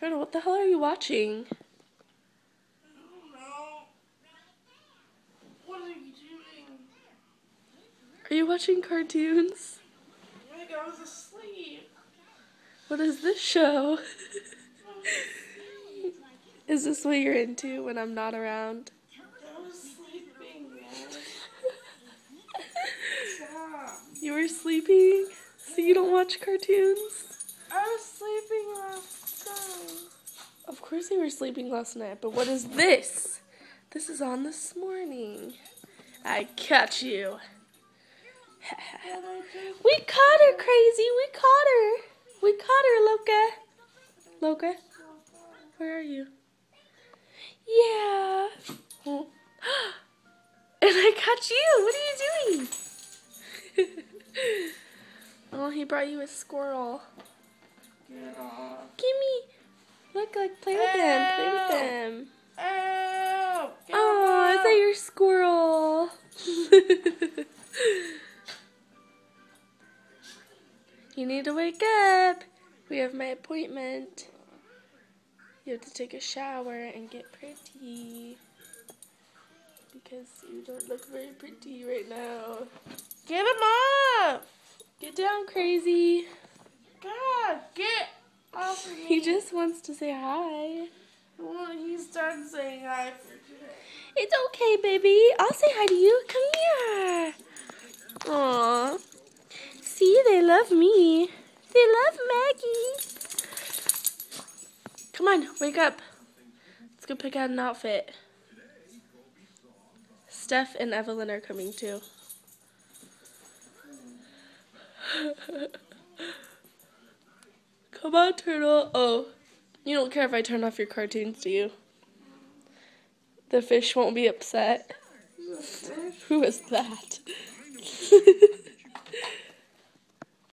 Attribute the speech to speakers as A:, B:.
A: Turtle, what the hell are you watching?
B: I don't know. What are you doing?
A: Are you watching cartoons?
B: Like I was asleep.
A: What is this show?
B: I was asleep.
A: Is this what you're into when I'm not around?
B: I was sleeping, man. Stop.
A: You were sleeping? So you don't watch cartoons?
B: I was sleeping last night.
A: Of course you were sleeping last night, but what is this? This is on this morning. I caught you. We caught her, Crazy. We caught her. We caught her, Loka. Loka, where are you? Yeah. Oh. And I caught you. What are you doing? Oh, he brought you a squirrel.
B: Get off.
A: Gimme. Look, like, play with him. Play with him.
B: Ow! Get
A: Oh, is
B: off.
A: that your squirrel? You need to wake up. We have my appointment. You have to take a shower and get pretty. Because you don't look very pretty right now.
B: Get him off!
A: Get down, Crazy.
B: God, get off of me.
A: He just wants to say hi.
B: Well, he's done saying hi for today.
A: It's okay, baby. I'll say hi to you. Come here. Aww. See, they love me. They love Maggie. Come on, wake up. Let's go pick out an outfit. Steph and Evelyn are coming too. Come on, Turtle. Oh, you don't care if I turn off your cartoons, do you? The fish won't be upset. Who is that?